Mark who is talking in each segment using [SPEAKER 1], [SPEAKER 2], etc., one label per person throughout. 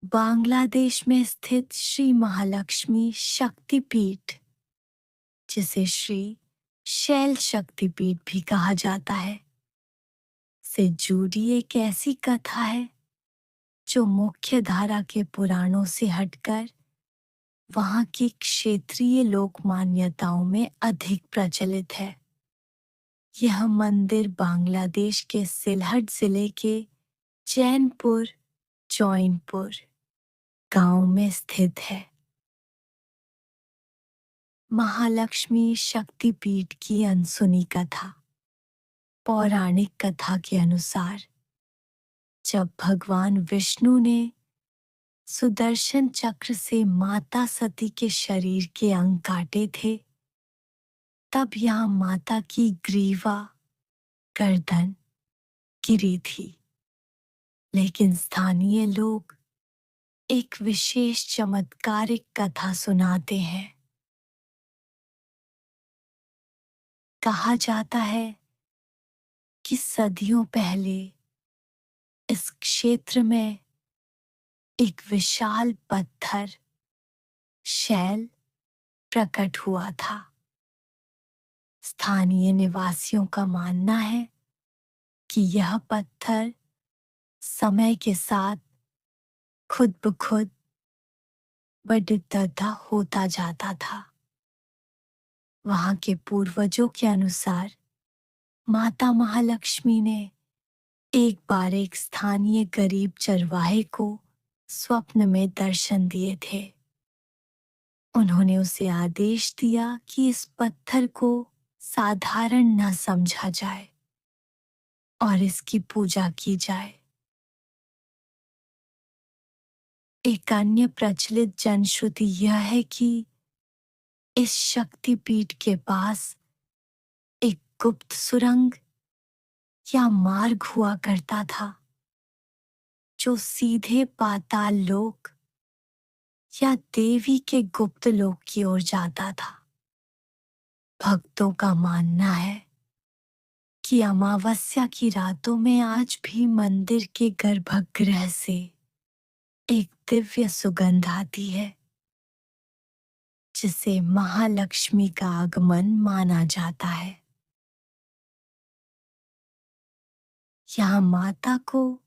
[SPEAKER 1] बांग्लादेश में स्थित श्री महालक्ष्मी शक्तिपीठ, जिसे श्री शैल शक्तिपीठ भी कहा जाता है, से जुड़ी एक ऐसी कथा है जो मुख्य धारा के पुराणों से हटकर वहां की क्षेत्रीय लोक मान्यताओं में अधिक प्रचलित है। यह मंदिर बांग्लादेश के सिलहट जिले के चैनपुर जौनपुर गांव में स्थित है। महालक्ष्मी शक्तिपीठ की अनसुनी कथा। पौराणिक कथा के अनुसार जब भगवान विष्णु ने सुदर्शन चक्र से माता सती के शरीर के अंग काटे थे, तब यहाँ माता की ग्रीवा गर्दन गिरी थी। लेकिन स्थानीय लोग एक विशेष चमत्कारिक कथा सुनाते हैं। कहा जाता है कि सदियों पहले इस क्षेत्र में एक विशाल पत्थर शैल प्रकट हुआ था। स्थानीय निवासियों का मानना है कि यह पत्थर समय के साथ खुद ब खुद बढ़ता होता जाता था। वहां के पूर्वजों के अनुसार माता महालक्ष्मी ने एक बार एक स्थानीय गरीब चरवाहे को स्वप्न में दर्शन दिए थे। उन्होंने उसे आदेश दिया कि इस पत्थर को साधारण न समझा जाए और इसकी पूजा की जाए। एक अन्य प्रचलित जनश्रुति यह है कि इस शक्तिपीठ के पास एक गुप्त सुरंग या मार्ग हुआ करता था जो सीधे पाताल लोक या देवी के गुप्त लोक की ओर जाता था। भक्तों का मानना है कि अमावस्या की रातों में आज भी मंदिर के गर्भगृह से एक दिव्य सुगंध आती है, जिसे महालक्ष्मी का आगमन माना जाता है। यहाँ माता को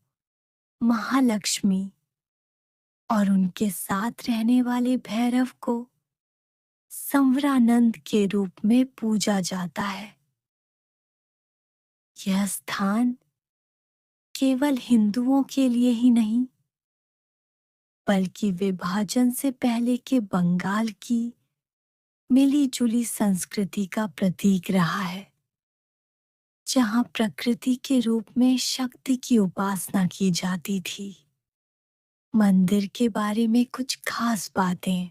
[SPEAKER 1] महालक्ष्मी और उनके साथ रहने वाले भैरव को संवरानंद के रूप में पूजा जाता है। यह स्थान केवल हिंदुओं के लिए ही नहीं, बल्कि विभाजन से पहले के बंगाल की मिली-जुली संस्कृति का प्रतीक रहा है, जहां प्रकृति के रूप में शक्ति की उपासना की जाती थी। मंदिर के बारे में कुछ खास बातें।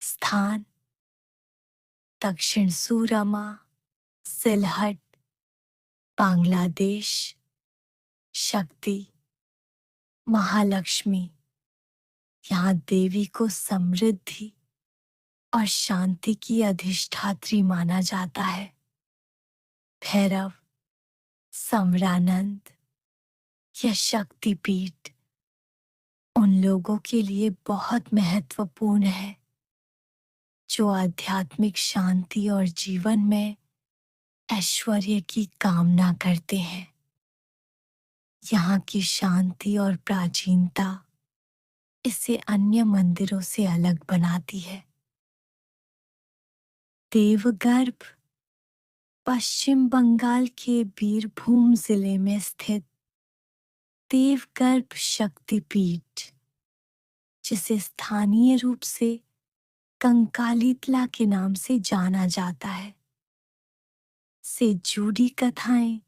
[SPEAKER 1] स्थान दक्षिण सूरमा, सिलहट, बांग्लादेश। शक्ति महालक्ष्मी यहाँ देवी को समृद्धि और शांति की अधिष्ठात्री माना जाता है। भैरव समरानंद यह शक्तिपीठ उन लोगों के लिए बहुत महत्वपूर्ण है जो आध्यात्मिक शांति और जीवन में ऐश्वर्य की कामना करते हैं। यहाँ की शांति और प्राचीनता इसे अन्य मंदिरों से अलग बनाती है। देवगर्भ पश्चिम बंगाल के बीरभूम जिले में स्थित देवगर्भ शक्तिपीठ, जिसे स्थानीय रूप से कंकालीतला के नाम से जाना जाता है, से जुड़ी कथाएं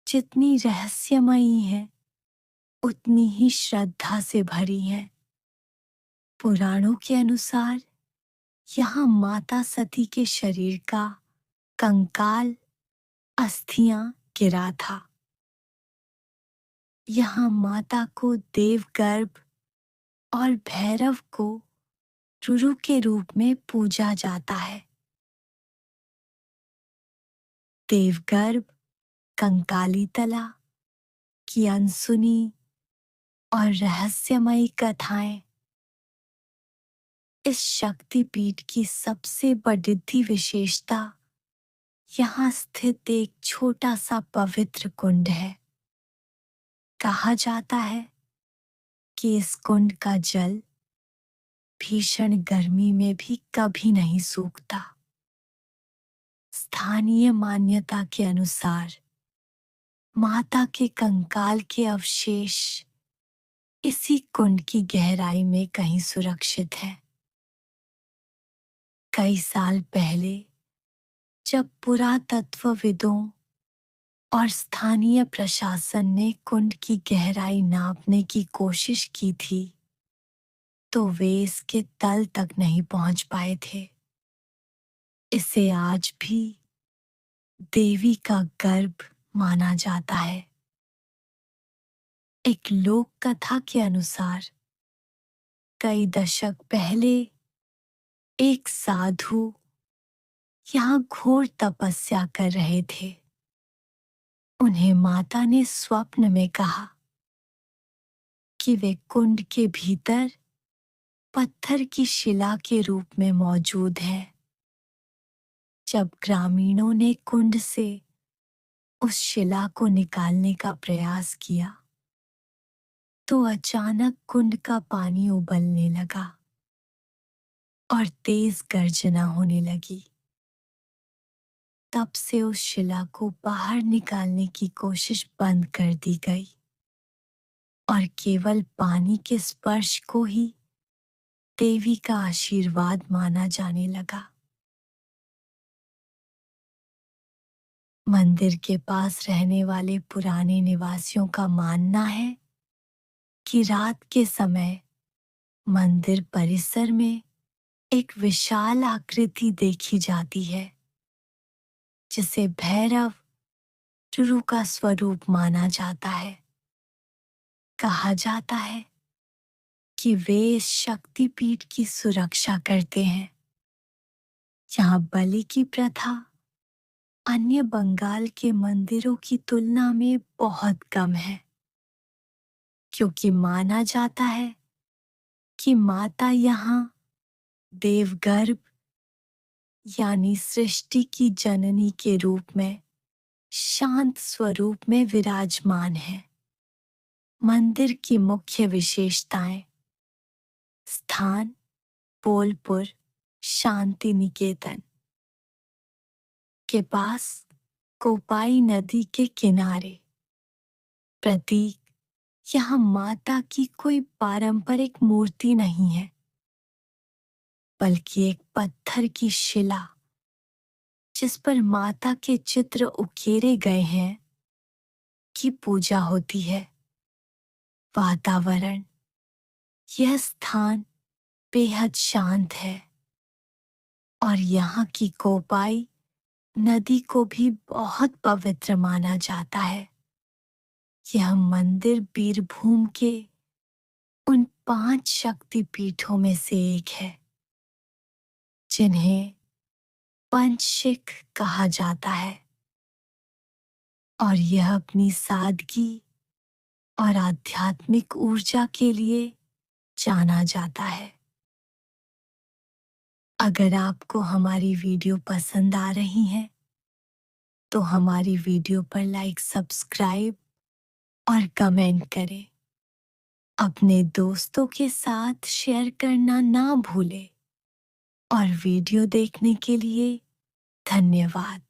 [SPEAKER 1] जितनी रहस्यमयी हैं, उतनी ही श्रद्धा से भरी हैं। पुराणों के अनुसार यहाँ माता सती के शरीर का कंकाल अस्थियां गिरा था। यहाँ माता को देवगर्भ और भैरव को रुरु के रूप में पूजा जाता है। देवगर्भ कंकालीतला की अनसुनी और रहस्यमयी कथाएं। इस शक्तिपीठ की सबसे बड़ी विशेषता यहाँ स्थित एक छोटा सा पवित्र कुंड है। कहा जाता है कि इस कुंड का जल भीषण गर्मी में भी कभी नहीं सूखता। स्थानीय मान्यता के अनुसार माता के कंकाल के अवशेष इसी कुंड की गहराई में कहीं सुरक्षित है। कई साल पहले जब पुरातत्वविदों और स्थानीय प्रशासन ने कुंड की गहराई नापने की कोशिश की थी, तो वे इसके तल तक नहीं पहुंच पाए थे। इसे आज भी देवी का गर्भ माना जाता है। एक लोक कथा के अनुसार कई दशक पहले एक साधु यहाँ घोर तपस्या कर रहे थे। उन्हें माता ने स्वप्न में कहा कि वे कुंड के भीतर पत्थर की शिला के रूप में मौजूद है। जब ग्रामीणों ने कुंड से उस शिला को निकालने का प्रयास किया, तो अचानक कुंड का पानी उबलने लगा और तेज गर्जना होने लगी। तब से उस शिला को बाहर निकालने की कोशिश बंद कर दी गई और केवल पानी के स्पर्श को ही देवी का आशीर्वाद माना जाने लगा। मंदिर के पास रहने वाले पुराने निवासियों का मानना है कि रात के समय मंदिर परिसर में एक विशाल आकृति देखी जाती है, जिसे भैरव टुरु का स्वरूप माना जाता है। कहा जाता है कि वे इस शक्तिपीठ की सुरक्षा करते हैं। यहाँ बलि की प्रथा अन्य बंगाल के मंदिरों की तुलना में बहुत कम है, क्योंकि माना जाता है कि माता यहाँ देवगर्भ यानी सृष्टि की जननी के रूप में शांत स्वरूप में विराजमान है। मंदिर की मुख्य विशेषताएं: स्थान बोलपुर शांति निकेतन के पास, कोपाई नदी के किनारे। प्रतीक: यहाँ माता की कोई पारंपरिक मूर्ति नहीं है, बल्कि एक पत्थर की शिला जिस पर माता के चित्र उकेरे गए हैं की पूजा होती है। वातावरण: यह स्थान बेहद शांत है और यहाँ की कोपाई नदी को भी बहुत पवित्र माना जाता है। यह मंदिर बीरभूम के उन 5 शक्तिपीठों में से एक है जिन्हें पंचशिख कहा जाता है, और यह अपनी सादगी और आध्यात्मिक ऊर्जा के लिए जाना जाता है। अगर आपको हमारी वीडियो पसंद आ रही है, तो हमारी वीडियो पर लाइक, सब्सक्राइब और कमेंट करें। अपने दोस्तों के साथ शेयर करना ना भूलें। और वीडियो देखने के लिए धन्यवाद।